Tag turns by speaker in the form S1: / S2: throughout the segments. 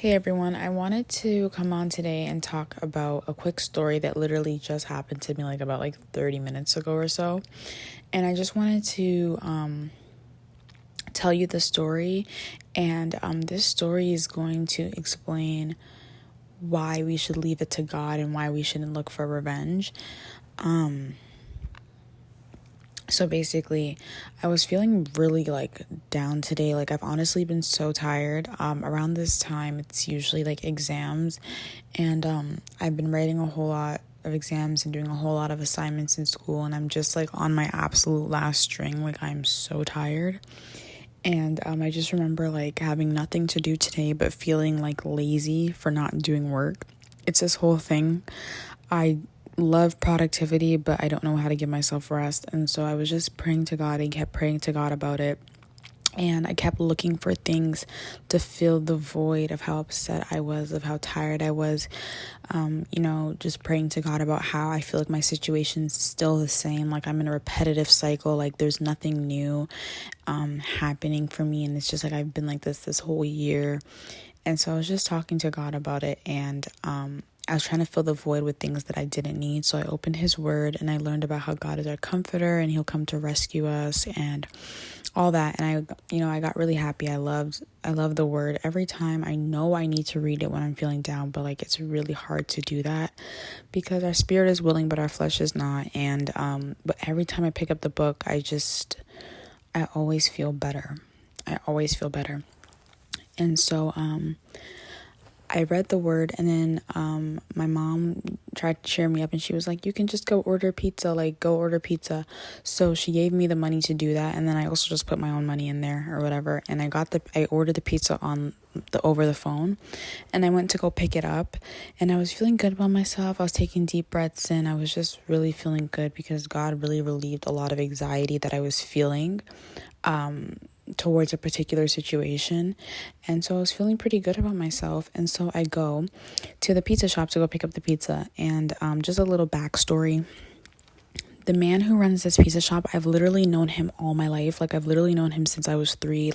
S1: Hey everyone, I wanted to come on today and talk about a quick story that literally just happened to me about 30 minutes ago or so. And I just wanted to tell you the story, and this story is going to explain why we should leave it to God and why we shouldn't look for revenge. So basically, I was feeling really down today. I've honestly been so tired. Around this time, it's usually exams, and I've been writing a whole lot of exams and doing a whole lot of assignments in school, and I'm just on my absolute last string. I'm so tired. And I just remember having nothing to do today but feeling lazy for not doing work. It's this whole thing. I love productivity, but I don't know how to give myself rest. And so I was just praying to God and kept praying to God about it. And I kept looking for things to fill the void of how upset I was, of how tired I was. Just praying to God about how I feel my situation's still the same. I'm in a repetitive cycle. There's nothing new happening for me. And it's just I've been this whole year. And so I was just talking to God about it. And I was trying to fill the void with things that I didn't need. So I opened his word and I learned about how God is our comforter and he'll come to rescue us and all that. And I got really happy. I love the word. Every time I know I need to read it when I'm feeling down, but it's really hard to do that because our spirit is willing, but our flesh is not. And, but every time I pick up the book, I always feel better. And so, I read the word, and then my mom tried to cheer me up, and she was like, you can just go order pizza. So she gave me the money to do that, and then I also just put my own money in there or whatever, and I ordered the pizza over the phone, and I went to go pick it up, and I was feeling good about myself. I was taking deep breaths in. I was just really feeling good because God really relieved a lot of anxiety that I was feeling towards a particular situation. And so I was feeling pretty good about myself. And so I go to the pizza shop to go pick up the pizza. And just a little backstory. The man who runs this pizza shop, I've literally known him all my life. I've literally known him since I was 3.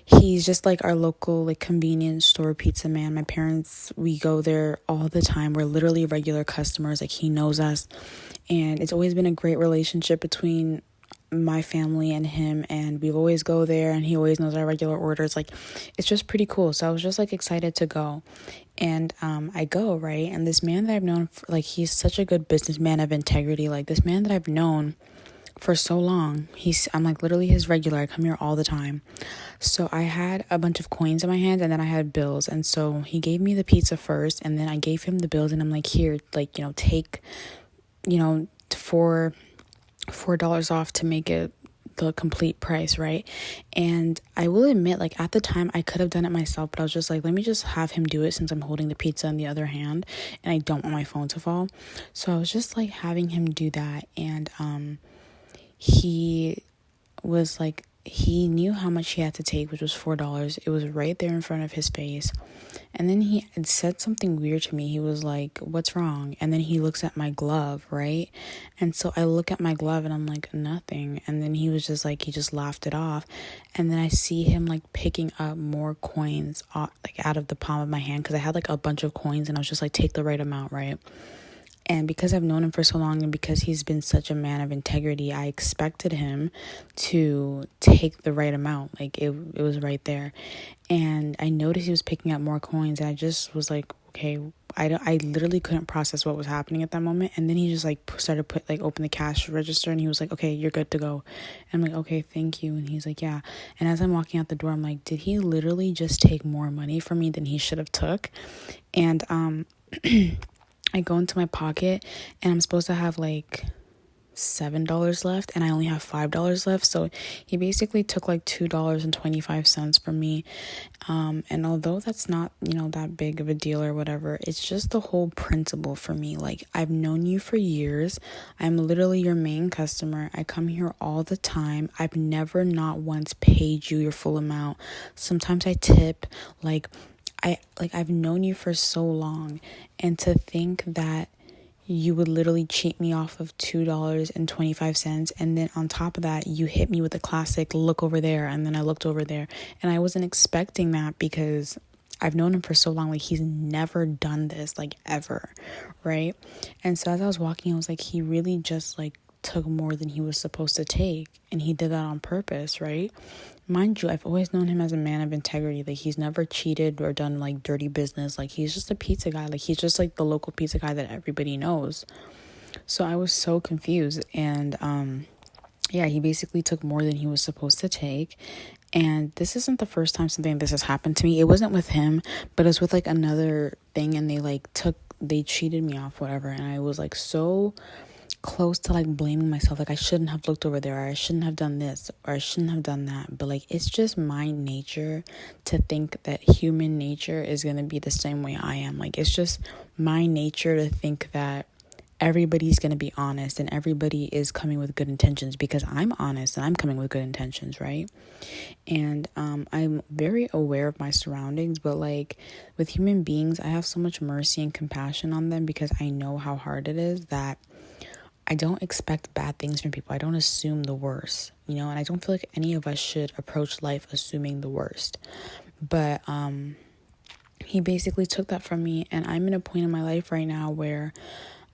S1: He's just our local convenience store pizza man. My parents, we go there all the time. We're literally regular customers. He knows us. And it's always been a great relationship between my family and him, and we always go there, and he always knows our regular orders. It's just pretty cool. So I was just excited to go, and I go, right, and this man that I've known for, he's such a good businessman of integrity. This man that I've known for so long, I'm literally his regular. I come here all the time. So I had a bunch of coins in my hand, and then I had bills, and so he gave me the pizza first, and then I gave him the bills, and I'm here, take $4 off to make it the complete price, right? And I will admit, at the time I could have done it myself, but I was just let me just have him do it since I'm holding the pizza in the other hand and I don't want my phone to fall. So I was just having him do that, and he was he knew how much he had to take, which was $4. It was right there in front of his face. And then he had said something weird to me. He was like, what's wrong? And then he looks at my glove, right? And so I look at my glove and I'm like, nothing. And then he was just he just laughed it off. And then I see him picking up more coins out of the palm of my hand, because I had a bunch of coins, and I was just take the right amount, right? And because I've known him for so long, and because he's been such a man of integrity, I expected him to take the right amount. It was right there. And I noticed he was picking up more coins, and I just was okay, I literally couldn't process what was happening at that moment. And then he just started open the cash register, and he was okay, you're good to go. And I'm okay, thank you. And he's yeah. And as I'm walking out the door, I'm did he literally just take more money from me than he should have took? And I go into my pocket, and I'm supposed to have $7 left, and I only have $5 left. So he basically took $2.25 from me. And although that's not, that big of a deal or whatever, it's just the whole principle for me. I've known you for years. I'm literally your main customer. I come here all the time. I've never not once paid you your full amount. Sometimes I tip. I've known you for so long, and to think that you would literally cheat me off of $2.25, and then on top of that, you hit me with a classic look over there, and then I looked over there, and I wasn't expecting that because I've known him for so long, like he's never done this, like ever, right? And so as I was walking, I was like, he really just like took more than he was supposed to take, and he did that on purpose, right? Mind you, I've always known him as a man of integrity. Like he's never cheated or done like dirty business. Like he's just a pizza guy. Like he's just like the local pizza guy that everybody knows. So I was so confused, and yeah, he basically took more than he was supposed to take. And this isn't the first time something like this has happened to me. It wasn't with him, but it was with like another thing, and they cheated me off, whatever. And I was like so close to like blaming myself, like I shouldn't have looked over there, or I shouldn't have done this, or I shouldn't have done that. But like it's just my nature to think that human nature is going to be the same way I am. Like it's just my nature to think that everybody's going to be honest and everybody is coming with good intentions, because I'm honest and I'm coming with good intentions, right? And I'm very aware of my surroundings, but like with human beings, I have so much mercy and compassion on them, because I know how hard it is, that I don't expect bad things from people. I don't assume the worst, and I don't feel like any of us should approach life assuming the worst. But he basically took that from me, and I'm in a point in my life right now where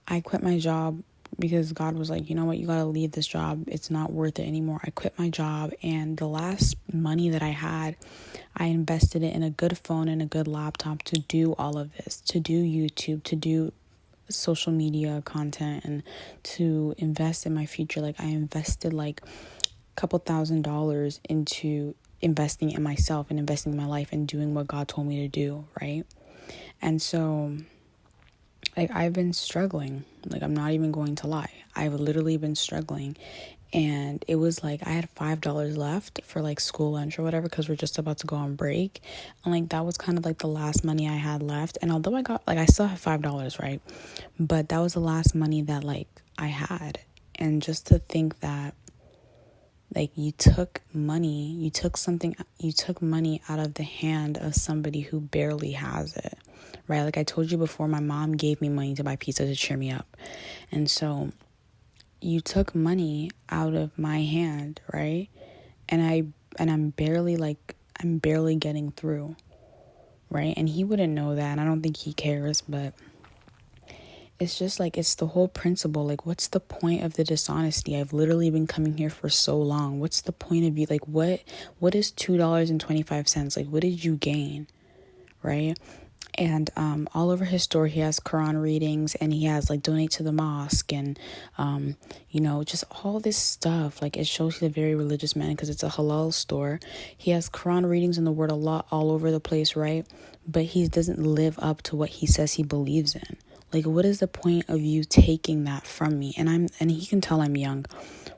S1: I quit my job because God was like, you know what, you gotta leave this job. It's not worth it anymore. I quit my job, and the last money that I had, I invested it in a good phone and a good laptop to do all of this, to do YouTube, to do social media content, and to invest in my future. Like I invested like a couple $1,000s into investing in myself and investing in my life and doing what God told me to do, right? And so like I've been struggling. Like I'm not even going to lie, I've literally been struggling. And it was like I had $5 left for like school lunch or whatever, because we're just about to go on break, and like that was kind of like the last money I had left. And although I still have $5, right, but that was the last money that like I had. And just to think that like you took money out of the hand of somebody who barely has it, right? Like I told you before, my mom gave me money to buy pizza to cheer me up, and so you took money out of my hand, right? And I'm barely getting through, right? And he wouldn't know that, and I don't think he cares, but it's just like, it's the whole principle. Like, what's the point of the dishonesty? I've literally been coming here for so long. What's the point of you? Like, what is $2.25? Like, what did you gain, right? And all over his store, he has Quran readings, and he has like donate to the mosque, and just all this stuff. Like it shows he's a very religious man, because it's a halal store. He has Quran readings and the word Allah all over the place, right? But he doesn't live up to what he says he believes in. Like, what is the point of you taking that from me? And he can tell I'm young.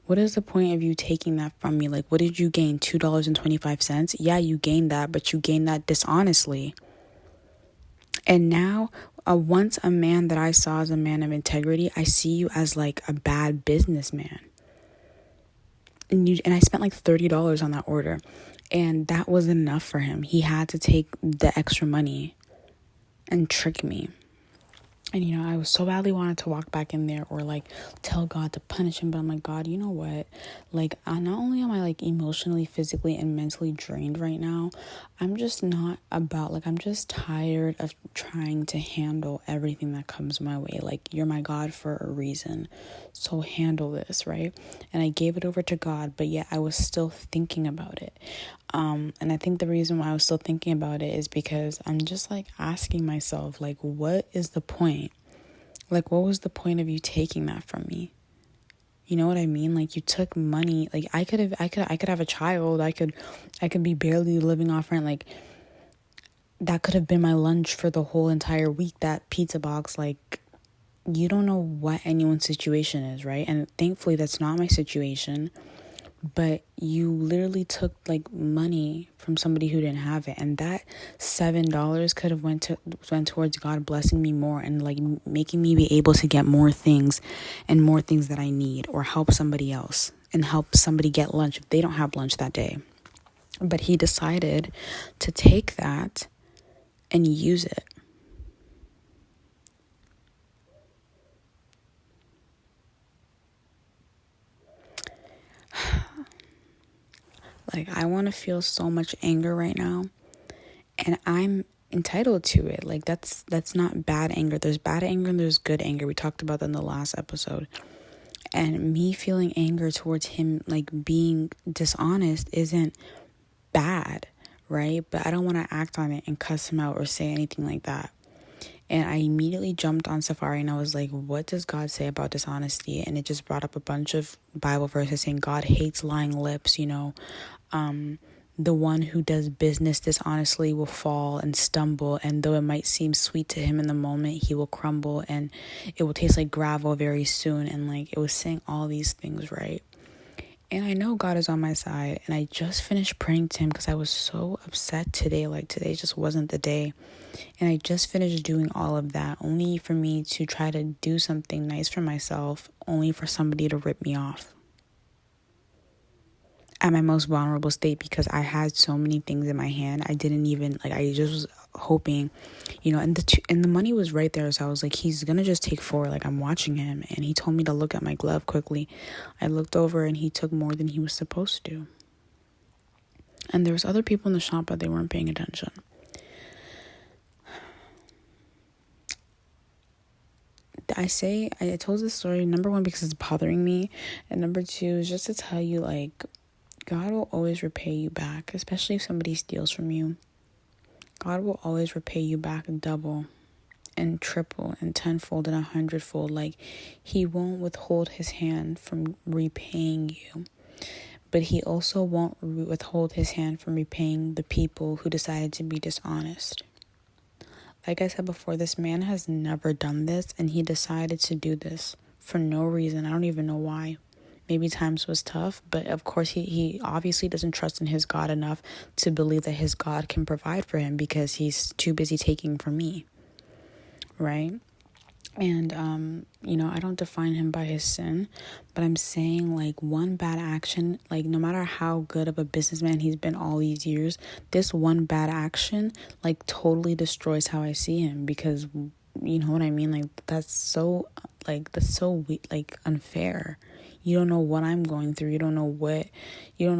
S1: What is the point of you taking that from me? Like, what did you gain? $2.25? Yeah, you gained that, but you gained that dishonestly. And now, once a man that I saw as a man of integrity, I see you as like a bad businessman. And I spent like $30 on that order, and that was enough for him. He had to take the extra money and trick me. And, I was so badly wanted to walk back in there or like tell God to punish him. But I'm like, God, you know what? Like, not only am I like emotionally, physically, and mentally drained right now, I'm just I'm just tired of trying to handle everything that comes my way. Like, you're my God for a reason. So handle this, right? And I gave it over to God, but yet I was still thinking about it. And I think the reason why I was still thinking about it is because I'm just like asking myself, like, what is the point? Like, what was the point of you taking that from me? You know what I mean? Like, you took money. Like, I could have a child. I could be barely living off rent. Like, that could have been my lunch for the whole entire week. That pizza box, like, you don't know what anyone's situation is, right? And thankfully, that's not my situation. But you literally took like money from somebody who didn't have it, and that $7 could have went towards God blessing me more and like making me be able to get more things and more things that I need, or help somebody else and help somebody get lunch if they don't have lunch that day. But he decided to take that and use it. Like, I want to feel so much anger right now. And I'm entitled to it. Like that's not bad anger. There's bad anger and there's good anger. We talked about that in the last episode. And me feeling anger towards him, like being dishonest, isn't bad, right? But I don't want to act on it and cuss him out or say anything like that. And I immediately jumped on Safari and I was like, what does God say about dishonesty? And it just brought up a bunch of Bible verses saying God hates lying lips, the one who does business dishonestly will fall and stumble, and though it might seem sweet to him in the moment, he will crumble and it will taste like gravel very soon. And like, it was saying all these things, right? And I know God is on my side, and I just finished praying to him because I was so upset today. Like, today just wasn't the day. And I just finished doing all of that only for me to try to do something nice for myself, only for somebody to rip me off at my most vulnerable state, because I had so many things in my hand. I didn't even, like, I just was hoping, and the money was right there. So I was like, he's gonna just take 4. Like, I'm watching him, and he told me to look at my glove quickly. I looked over and he took more than he was supposed to. And there was other people in the shop, but they weren't paying attention. I told this story, number 1, because it's bothering me, and number 2 is just to tell you, like, God will always repay you back, especially if somebody steals from you. God will always repay you back double and triple and tenfold and 100-fold. Like, he won't withhold his hand from repaying you, but he also won't withhold his hand from repaying the people who decided to be dishonest. Like I said before, this man has never done this, and he decided to do this for no reason. I don't even know why. Maybe times was tough, but of course he obviously doesn't trust in his God enough to believe that his God can provide for him, because he's too busy taking from me, right? And, I don't define him by his sin, but I'm saying, like, one bad action, like, no matter how good of a businessman he's been all these years, this one bad action, like, totally destroys how I see him, because, you know what I mean? Like, that's so unfair. You don't know what I'm going through. You don't know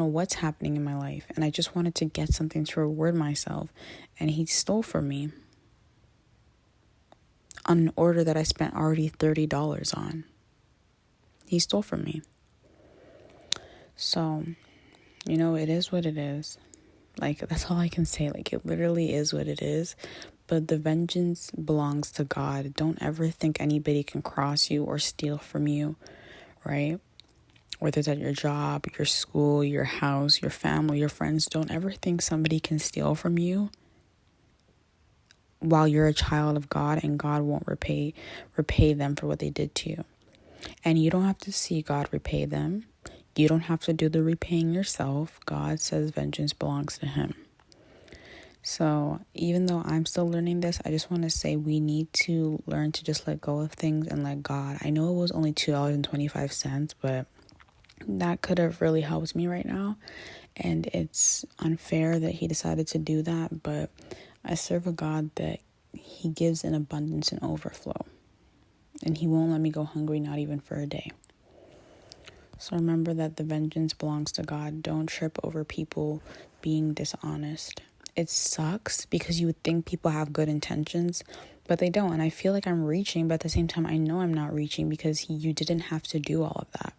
S1: what's happening in my life. And I just wanted to get something to reward myself. And he stole from me on an order that I spent already $30 on. He stole from me. So, it is what it is. Like, that's all I can say. Like, it literally is what it is. But the vengeance belongs to God. Don't ever think anybody can cross you or steal from you, right? Whether it's at your job, your school, your house, your family, your friends, don't ever think somebody can steal from you while you're a child of God, and God won't repay them for what they did to you. And you don't have to see God repay them. You don't have to do the repaying yourself. God says vengeance belongs to him. So even though I'm still learning this, I just want to say we need to learn to just let go of things and let God. I know it was only $2.25, but that could have really helped me right now. And it's unfair that he decided to do that, but I serve a God that he gives in abundance and overflow. And he won't let me go hungry, not even for a day. So remember that the vengeance belongs to God. Don't trip over people being dishonest. It sucks because you would think people have good intentions, but they don't. And I feel like I'm reaching, but at the same time, I know I'm not reaching, because you didn't have to do all of that,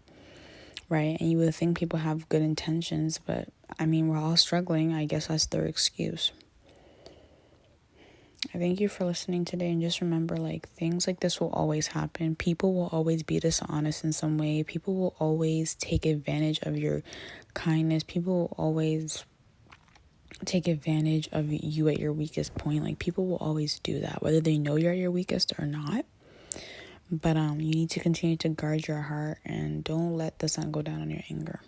S1: right? And you would think people have good intentions, but I mean, we're all struggling. I guess that's their excuse. I thank you for listening today, and just remember, like, things like this will always happen. People will always be dishonest in some way. People will always take advantage of your kindness. People will always take advantage of you at your weakest point. Like, people will always do that, whether they know you're at your weakest or not. But you need to continue to guard your heart, and don't let the sun go down on your anger.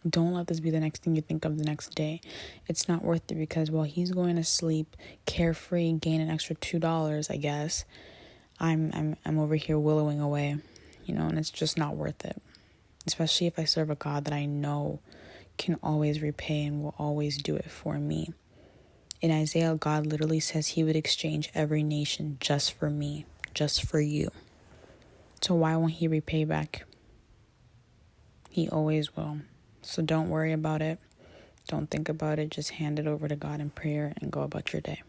S1: Don't let this be the next thing you think of the next day. It's not worth it, because while he's going to sleep carefree, gain an extra $2, I guess, I'm over here willowing away, and it's just not worth it. Especially if I serve a God that I know can always repay and will always do it for me. In Isaiah, God literally says he would exchange every nation just for me, just for you. So why won't he repay back? He always will. So don't worry about it. Don't think about it. Just hand it over to God in prayer and go about your day.